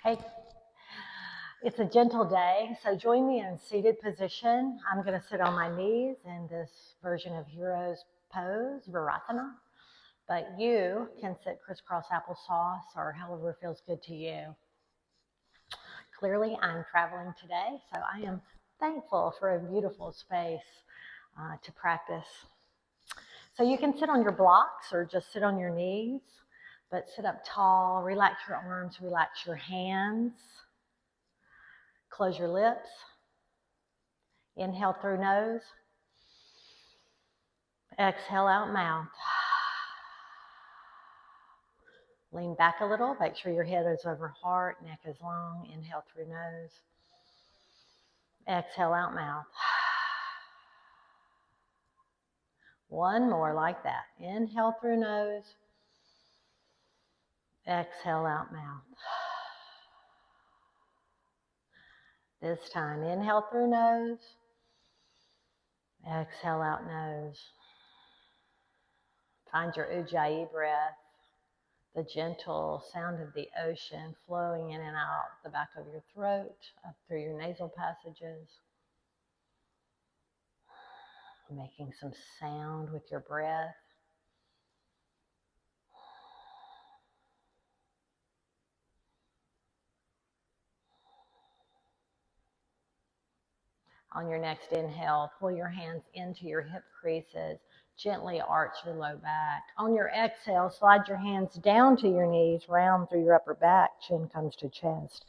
Hey, it's a gentle day, so join me in seated position. I'm going to sit on my knees in this version of Hero's Pose, Virasana, but you can sit crisscross applesauce or however feels good to you. Clearly, I'm traveling today, so I am thankful for a beautiful space to practice. So you can sit on your blocks or just sit on your knees, but sit up tall, relax your arms, relax your hands. Close your lips. Inhale through nose. Exhale out mouth. Lean back a little. Make sure your head is over heart, neck is long. Inhale through nose. Exhale out mouth. One more like that. Inhale through nose. Exhale out mouth. This time, inhale through nose. Exhale out nose. Find your Ujjayi breath, the gentle sound of the ocean flowing in and out the back of your throat, up through your nasal passages. Making some sound with your breath. On your next inhale, pull your hands into your hip creases. Gently arch your low back. On your exhale, slide your hands down to your knees, round through your upper back. Chin comes to chest.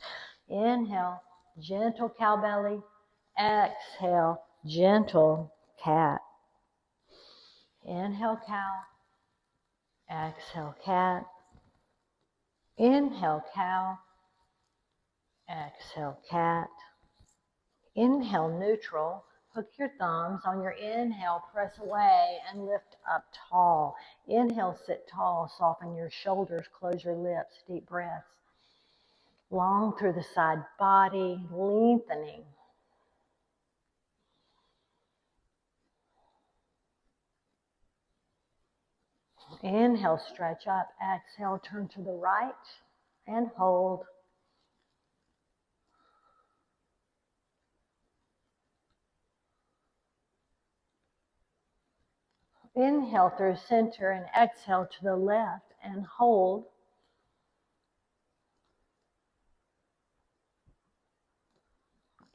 Inhale, gentle cow belly. Exhale, gentle cat. Inhale, cow. Exhale, cat. Inhale, cow. Exhale, cat. Inhale, neutral. Hook your thumbs. On your inhale, press away and lift up tall. Inhale, sit tall. Soften your shoulders. Close your lips. Deep breaths. Long through the side body, lengthening. Inhale, stretch up. Exhale, turn to the right and hold. Inhale through center and exhale to the left and hold.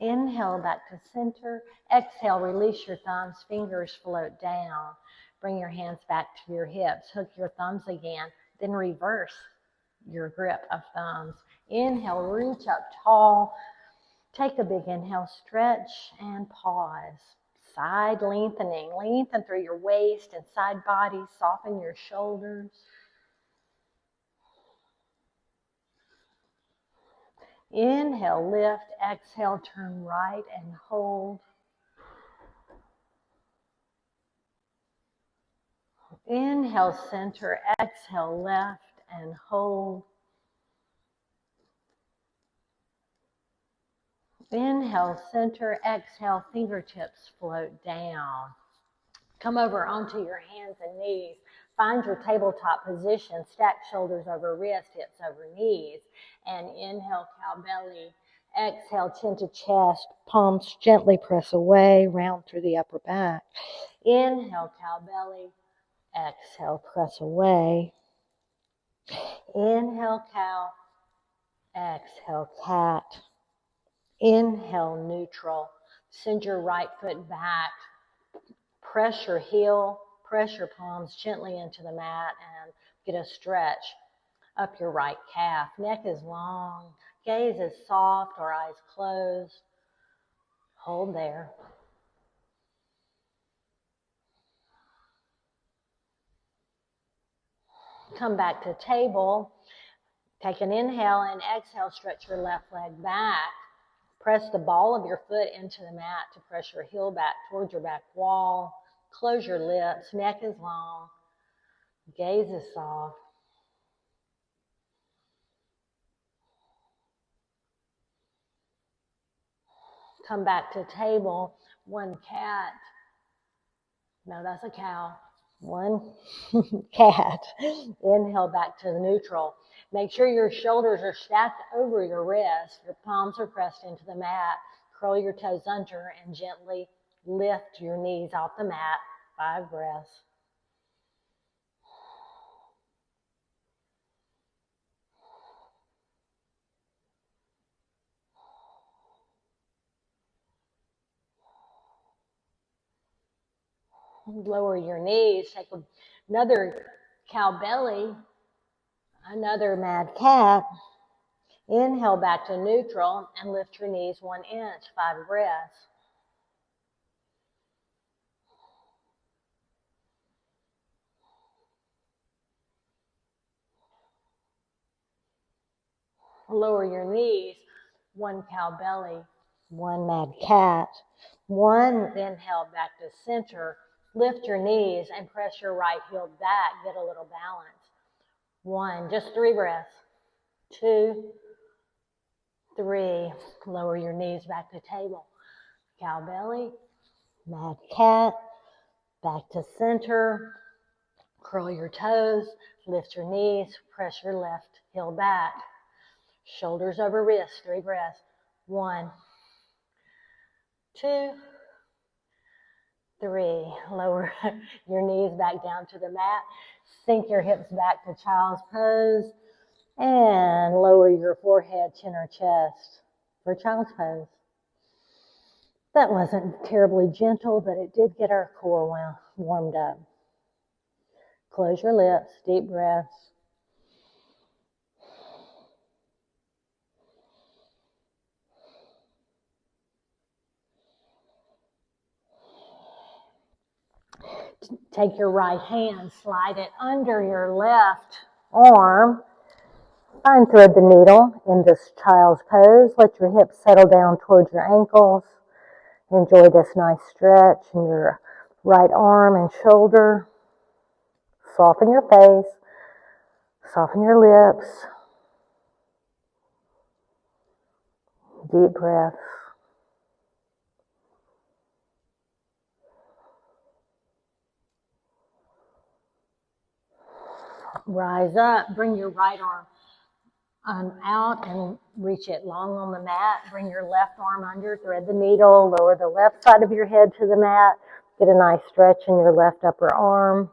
Inhale back to center. Exhale, release your thumbs, fingers float down. Bring your hands back to your hips. Hook your thumbs again, then reverse your grip of thumbs. Inhale, reach up tall. Take a big inhale, stretch and pause. Side lengthening. Lengthen through your waist and side body. Soften your shoulders. Inhale, lift. Exhale, turn right and hold. Inhale, center. Exhale, left and hold. Inhale, center. Exhale, fingertips float down. Come over onto your hands and knees. Find your tabletop position. Stack shoulders over wrist, hips over knees. And inhale, cow belly. Exhale, chin to chest. Palms gently press away, round through the upper back. Inhale, cow belly. Exhale, press away. Inhale, cow. Exhale, cat. Inhale, neutral. Send your right foot back. Press your heel, press your palms gently into the mat and get a stretch up your right calf. Neck is long, gaze is soft or eyes closed. Hold there. Come back to table. Take an inhale and exhale, stretch your left leg back. Press the ball of your foot into the mat to press your heel back towards your back wall. Close your lips, neck is long, gaze is soft. Come back to table, one cat. No, that's a cow. One, cat. Inhale back to neutral. Make sure your shoulders are stacked over your wrist. Your palms are pressed into the mat. Curl your toes under and gently lift your knees off the mat. 5 breaths. Lower your knees. Take another cow belly. Another mad cat. Inhale back to neutral and lift your knees 1 inch. 5 breaths. Lower your knees. 1 cow belly. 1 mad cat. 1 inhale back to center. Lift your knees and press your right heel back. Get a little balance. 1, just 3 breaths. 2, 3. Lower your knees back to table. Cow belly, mad cat, back to center. Curl your toes, lift your knees, press your left heel back. Shoulders over wrists, 3 breaths. 1, 2, 3. Lower your knees back down to the mat. Sink your hips back to child's pose. And lower your forehead, chin, or chest for child's pose. That wasn't terribly gentle, but it did get our core warmed up. Close your lips, deep breaths. Take your right hand, slide it under your left arm. Fine thread the needle in this child's pose. Let your hips settle down towards your ankles. Enjoy this nice stretch in your right arm and shoulder. Soften your face. Soften your lips. Deep breaths. Rise up. Bring your right arm out and reach it long on the mat. Bring your left arm under, thread the needle, lower the left side of your head to the mat. Get a nice stretch in your left upper arm.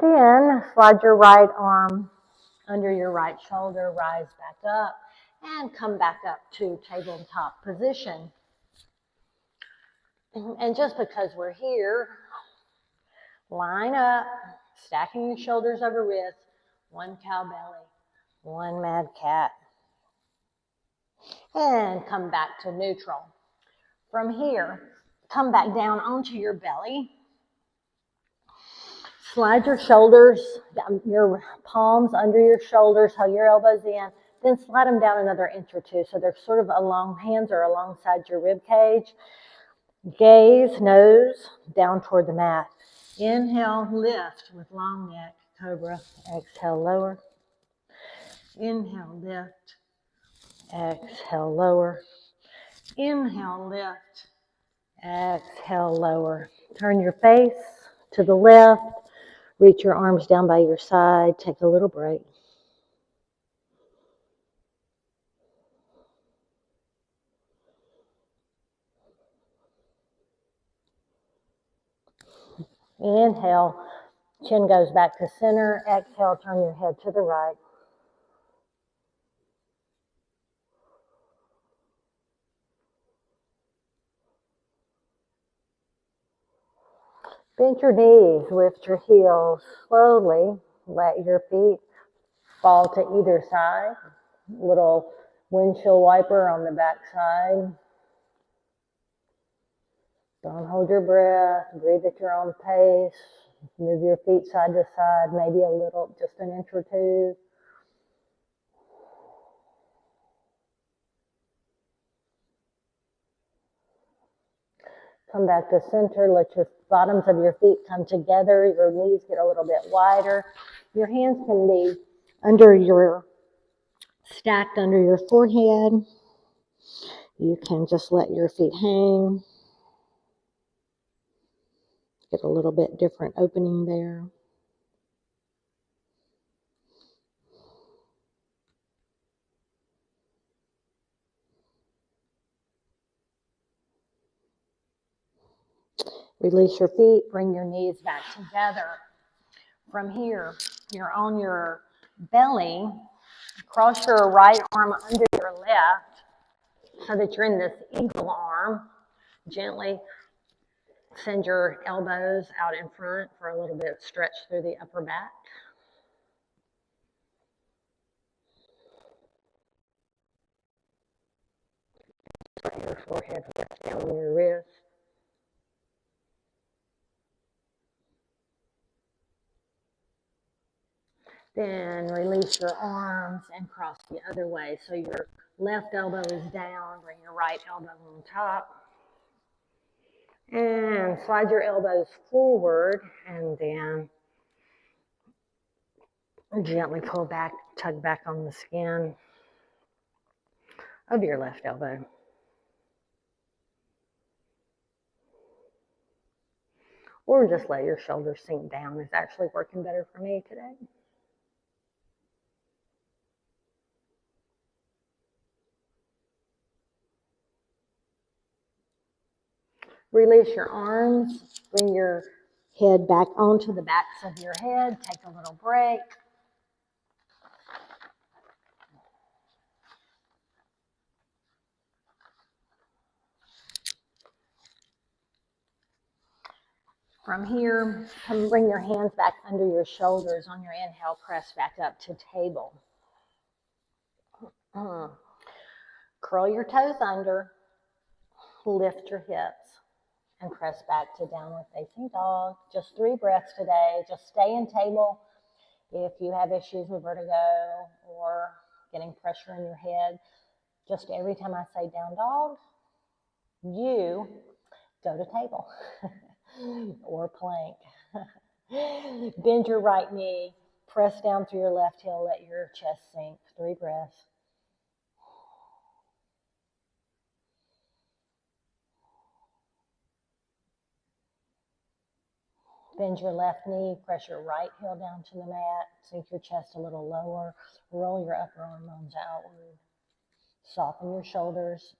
Then slide your right arm under your right shoulder, rise back up, and come back up to tabletop position. And just because we're here, line up, stacking your shoulders over wrists, 1 cow belly, 1 mad cat. And come back to neutral. From here, come back down onto your belly. Slide your shoulders, your palms under your shoulders, hug your elbows in, then slide them down another inch or 2 so they're sort of hands are alongside your rib cage. Gaze, nose, down toward the mat. Inhale, lift with long neck, cobra. Exhale, lower. Inhale, lift. Exhale, lower. Inhale, lift. Exhale, lower. Turn your face to the left. Reach your arms down by your side. Take a little break. Inhale, chin goes back to center. Exhale, turn your head to the right. Bend your knees, lift your heels slowly. Let your feet fall to either side. Little windshield wiper on the back side. Don't hold your breath. Breathe at your own pace. Move your feet side to side, maybe a little, just an inch or 2. Come back to center. Let your bottoms of your feet come together. Your knees get a little bit wider. Your hands can be stacked under your forehead. You can just let your feet hang. Get a little bit different opening there. Release your feet, bring your knees back together. From here, you're on your belly. Cross your right arm under your left so that you're in this eagle arm. Gently send your elbows out in front for a little bit of stretch through the upper back. Let your forehead rest down on your wrist. Then release your arms and cross the other way. So your left elbow is down, bring your right elbow on top. And slide your elbows forward and then gently pull back, tug back on the skin of your left elbow. Or just let your shoulders sink down. It's actually working better for me today. Release your arms. Bring your head back onto the backs of your head. Take a little break. From here, come bring your hands back under your shoulders. On your inhale, press back up to table. Curl your toes under. Lift your hips and press back to downward facing dog. Just 3 breaths today. Just stay in table. If you have issues with vertigo or getting pressure in your head, just every time I say down dog, you go to table or plank. Bend your right knee, press down through your left heel, let your chest sink. 3 breaths. Bend your left knee, press your right heel down to the mat, sink your chest a little lower, roll your upper arm bones outward, soften your shoulders,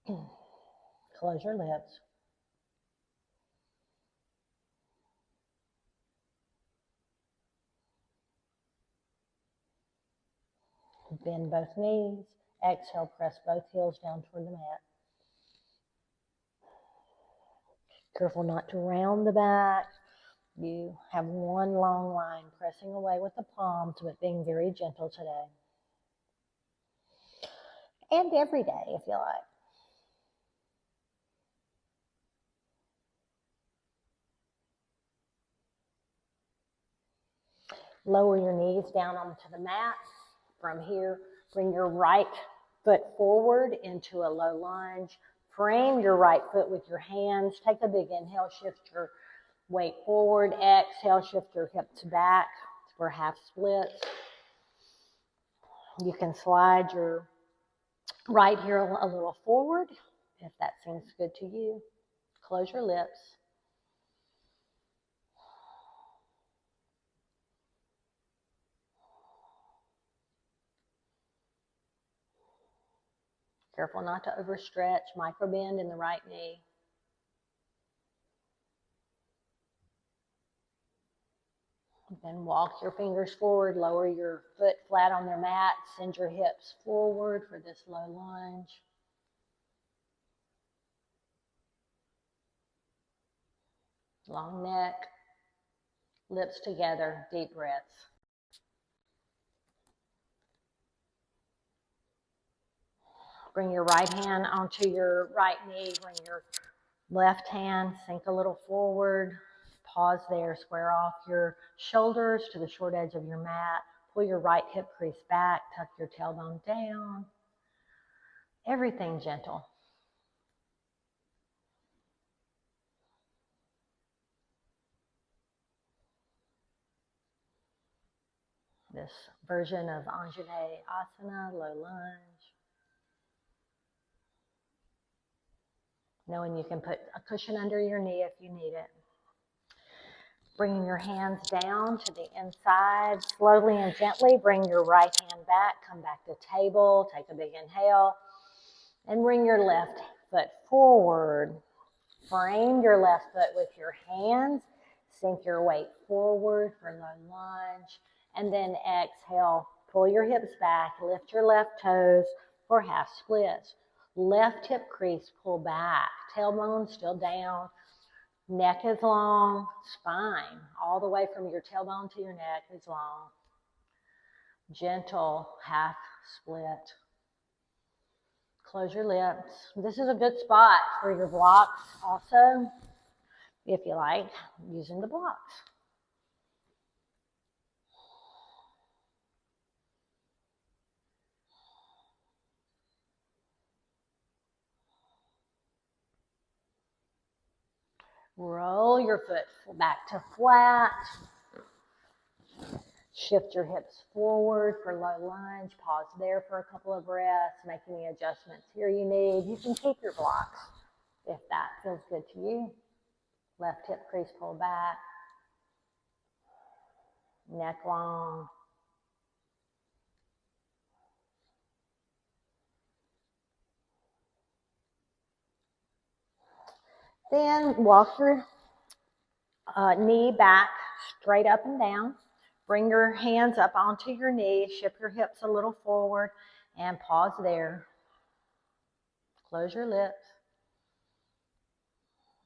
close your lips. Bend both knees, exhale, press both heels down toward the mat. Careful not to round the back. You have one long line, pressing away with the palms, but being very gentle today. And every day, if you like. Lower your knees down onto the mat. From here, bring your right foot forward into a low lunge. Frame your right foot with your hands. Take a big inhale, shift your weight forward. Exhale, shift your hips back for half splits. You can slide your right heel a little forward if that seems good to you. Close your lips. Careful not to overstretch. Micro bend in the right knee. Then walk your fingers forward, lower your foot flat on their mat, send your hips forward for this low lunge. Long neck, lips together, deep breaths. Bring your right hand onto your right knee, bring your left hand, sink a little forward. Pause there, square off your shoulders to the short edge of your mat. Pull your right hip crease back, tuck your tailbone down. Everything gentle. this version of Anjali Asana, low lunge. Knowing you can put a cushion under your knee if you need it. Bringing your hands down to the inside. Slowly and gently bring your right hand back. Come back to table. Take a big inhale. And bring your left foot forward. Frame your left foot with your hands. Sink your weight forward for low lunge. And then exhale. Pull your hips back. Lift your left toes for half splits. Left hip crease, pull back. Tailbone still down. Neck is long. Spine, all the way from your tailbone to your neck, is long. Gentle half split. Close your lips. This is a good spot for your blocks also, if you like, using the blocks. Roll your foot back to flat. Shift your hips forward for low lunge. Pause there for a couple of breaths. Make any adjustments here you need. You can keep your blocks if that feels good to you. Left hip crease pull back. Neck long. Then walk your knee back straight up and down. Bring your hands up onto your knees. Shift your hips a little forward and pause there. Close your lips.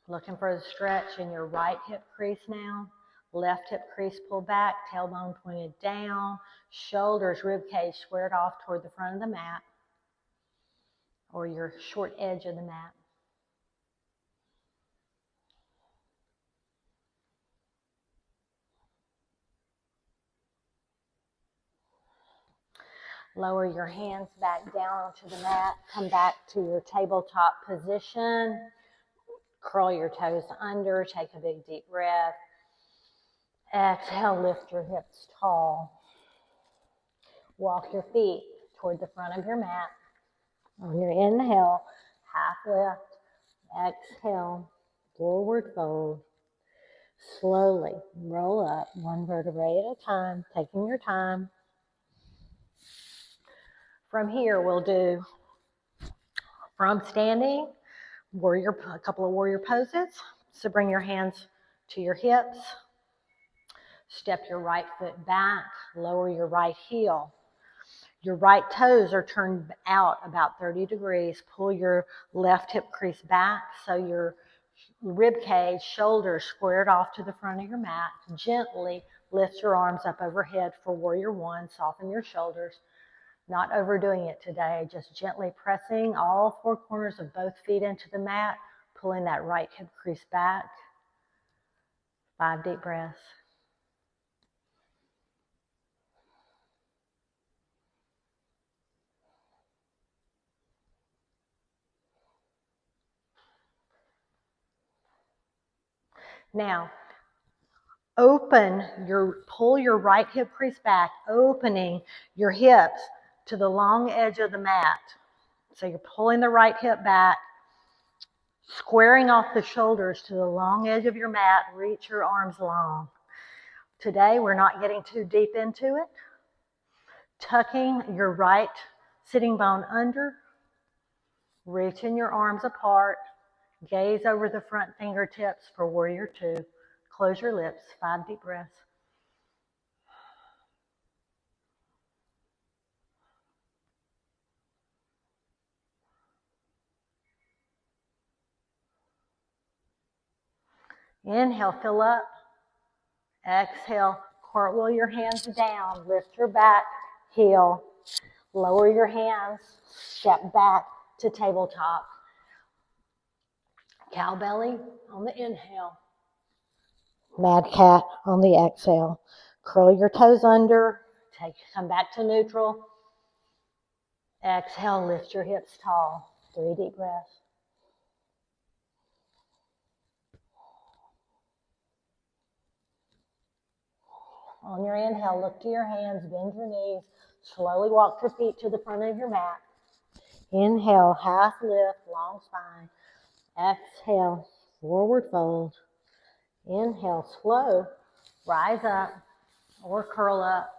Looking for the stretch in your right hip crease now. Left hip crease pull back, tailbone pointed down, shoulders, rib cage squared off toward the front of the mat or your short edge of the mat. Lower your hands back down onto the mat. Come back to your tabletop position. Curl your toes under. Take a big deep breath. Exhale, lift your hips tall. Walk your feet toward the front of your mat. On your inhale, half lift. Exhale, forward fold. Slowly roll up one vertebrae at a time, taking your time. From here, we'll do from standing, a couple of warrior poses. So bring your hands to your hips. Step your right foot back. Lower your right heel. Your right toes are turned out about 30 degrees. Pull your left hip crease back so your rib cage, shoulders squared off to the front of your mat. Gently lift your arms up overhead for warrior one. Soften your shoulders. Not overdoing it today, just gently pressing all four corners of both feet into the mat, pulling that right hip crease back. 5 deep breaths. Now, pull your right hip crease back, opening your hips to the long edge of the mat. So you're pulling the right hip back, squaring off the shoulders to the long edge of your mat. Reach your arms long. Today, we're not getting too deep into it. Tucking your right sitting bone under, reaching your arms apart, gaze over the front fingertips for warrior two. Close your lips, 5 deep breaths. Inhale, fill up. Exhale, cartwheel your hands down, lift your back heel, lower your hands, step back to tabletop. Cow belly on the inhale. Mad cat on the exhale. Curl your toes under, come back to neutral. Exhale, lift your hips tall. 3 deep breaths. On your inhale, look to your hands, bend your knees, slowly walk your feet to the front of your mat. Inhale, half lift, long spine. Exhale, forward fold. Inhale, slow, rise up or curl up.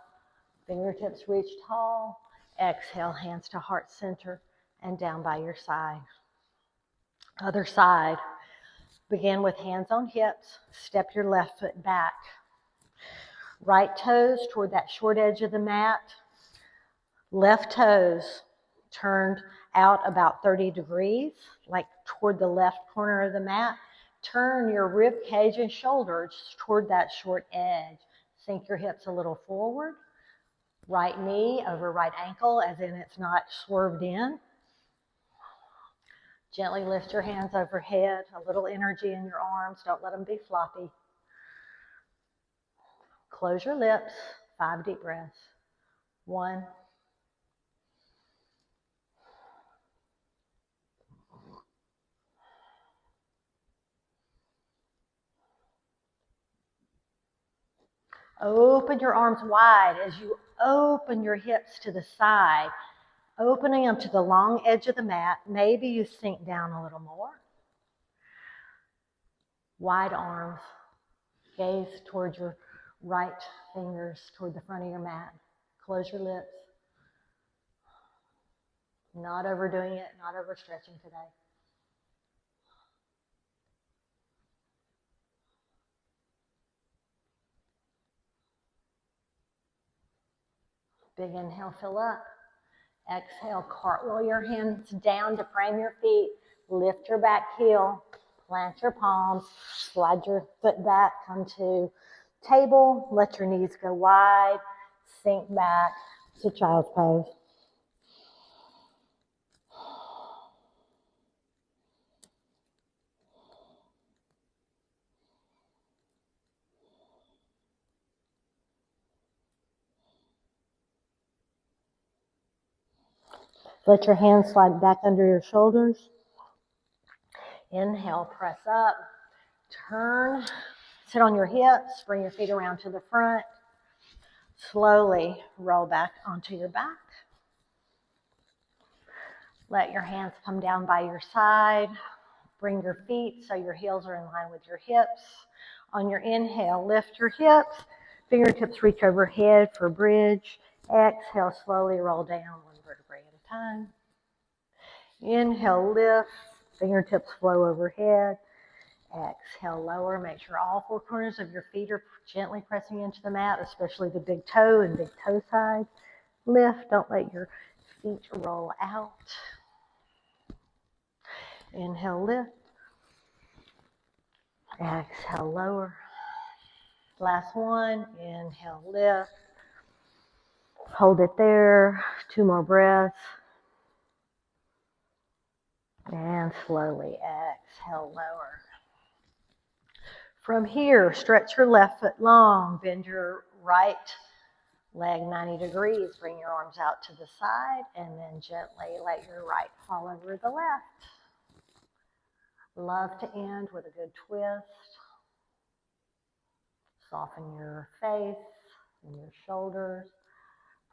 Fingertips reach tall. Exhale, hands to heart center and down by your side. Other side. Begin with hands on hips. Step your left foot back. Right toes toward that short edge of the mat. Left toes turned out about 30 degrees, like toward the left corner of the mat. Turn your rib cage and shoulders toward that short edge. Sink your hips a little forward. Right knee over right ankle, as in it's not swerved in. Gently lift your hands overhead. A little energy in your arms. Don't let them be floppy. Close your lips. 5 deep breaths. 1. Open your arms wide as you open your hips to the side, opening them to the long edge of the mat. Maybe you sink down a little more. Wide arms. Gaze towards your right fingers, toward the front of your mat. Close your lips. Not overdoing it, not overstretching today. Big inhale, fill up. Exhale, cartwheel your hands down to frame your feet. Lift your back heel. Plant your palms. Slide your foot back. Come to table. Let your knees go wide. Sink back to child's pose. Let your hands slide back under your shoulders. Inhale, press up. Turn. Sit on your hips. Bring your feet around to the front. Slowly roll back onto your back. Let your hands come down by your side. Bring your feet so your heels are in line with your hips. On your inhale, lift your hips. Fingertips reach overhead for bridge. Exhale, slowly roll down 1 vertebrae at a time. Inhale, lift. Fingertips flow overhead. Exhale, lower. Make sure all 4 corners of your feet are gently pressing into the mat, especially the big toe and big toe side. Lift. Don't let your feet roll out. Inhale, lift. Exhale, lower. Last one. Inhale, lift. Hold it there. 2 more breaths. And slowly exhale, lower. From here, stretch your left foot long. Bend your right leg 90 degrees. Bring your arms out to the side and then gently let your right fall over the left. Love to end with a good twist. Soften your face and your shoulders.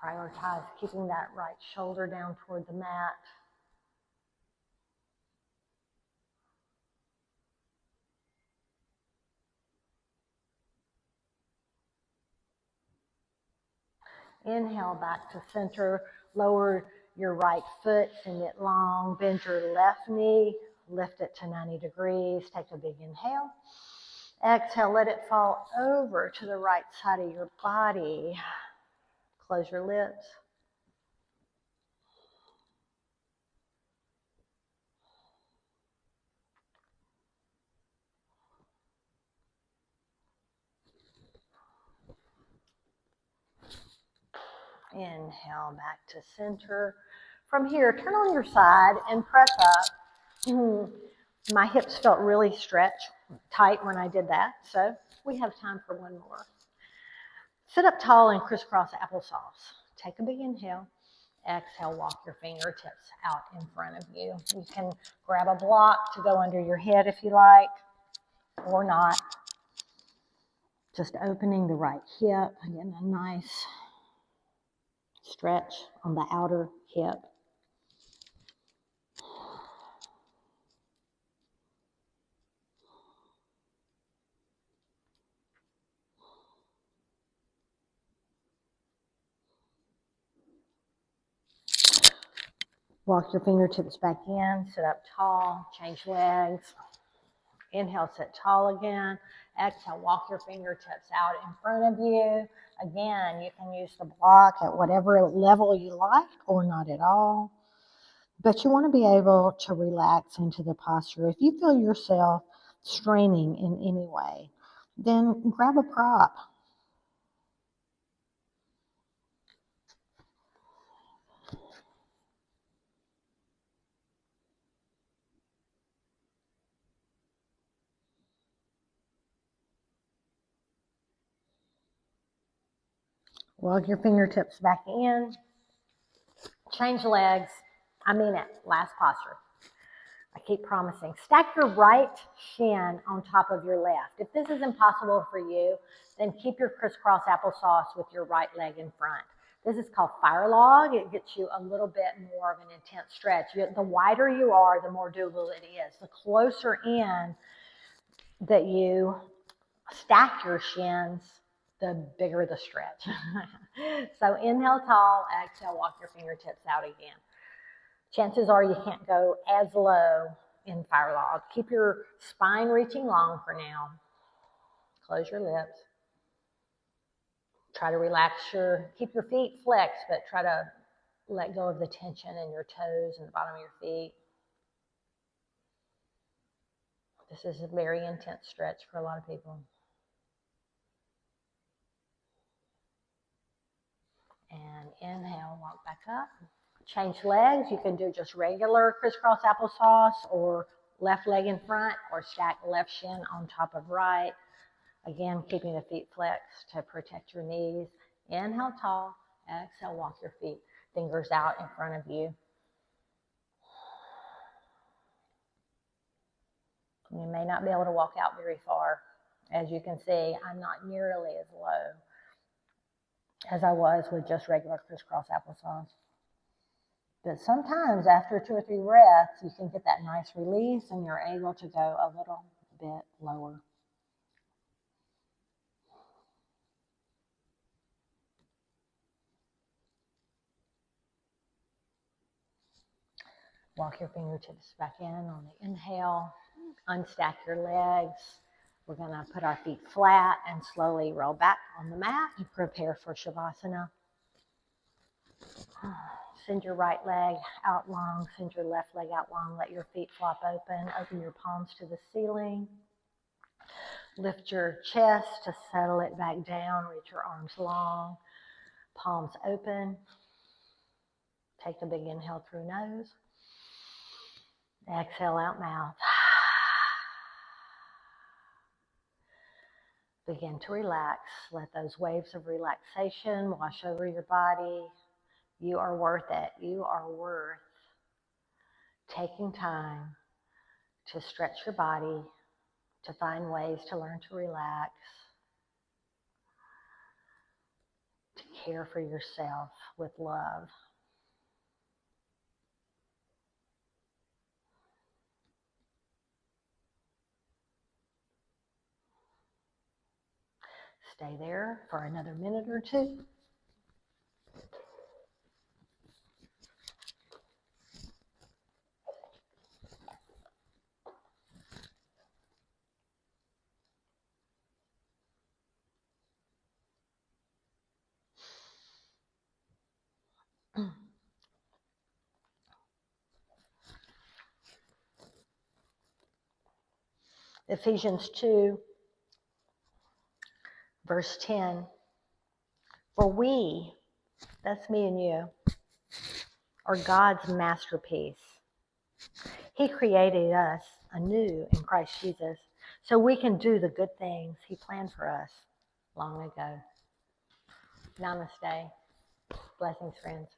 Prioritize keeping that right shoulder down toward the mat. Inhale back to center. Lower your right foot, send it long. Bend your left knee. Lift it to 90 degrees. Take a big inhale. Exhale, let it fall over to the right side of your body. Close your lips. Inhale back to center. From here, turn on your side and press up. My hips felt really stretched tight when I did that, so we have time for one more. Sit up tall and crisscross applesauce. Take a big inhale. Exhale, walk your fingertips out in front of you. You can grab a block to go under your head if you like, or not. Just opening the right hip, getting a nice stretch on the outer hip. Walk your fingertips back in, sit up tall, change legs. Inhale, sit tall again. Exhale, walk your fingertips out in front of you. Again, you can use the block at whatever level you like or not at all. But you want to be able to relax into the posture. If you feel yourself straining in any way, then grab a prop. Walk your fingertips back in. Change legs. I mean it. Last posture. I keep promising. Stack your right shin on top of your left. If this is impossible for you, then keep your crisscross applesauce with your right leg in front. This is called fire log. It gets you a little bit more of an intense stretch. The wider you are, the more doable it is. The closer in that you stack your shins, the bigger the stretch. So inhale tall, exhale, walk your fingertips out again. Chances are you can't go as low in fire log. Keep your spine reaching long for now. Close your lips. Try to relax keep your feet flexed, but try to let go of the tension in your toes and the bottom of your feet. This is a very intense stretch for a lot of people. And inhale, walk back up. Change legs. You can do just regular crisscross applesauce or left leg in front or stack left shin on top of right. Again, keeping the feet flexed to protect your knees. Inhale tall, exhale, walk your feet, fingers out in front of you. You may not be able to walk out very far. As you can see, I'm not nearly as low as I was with just regular crisscross applesauce. But sometimes after 2 or 3 breaths, you can get that nice release and you're able to go a little bit lower. Walk your fingertips back in on the inhale. Unstack your legs. We're going to put our feet flat and slowly roll back on the mat and prepare for Shavasana. Send your right leg out long. Send your left leg out long. Let your feet flop open. Open your palms to the ceiling. Lift your chest to settle it back down. Reach your arms long. Palms open. Take a big inhale through nose. Exhale out mouth. Begin to relax. Let those waves of relaxation wash over your body. You are worth it. You are worth taking time to stretch your body, to find ways to learn to relax, to care for yourself with love. Stay there for another minute or two. Ephesians 2, verse 10. For we, that's me and you, are God's masterpiece. He created us anew in Christ Jesus so we can do the good things He planned for us long ago. Namaste. Blessings, friends.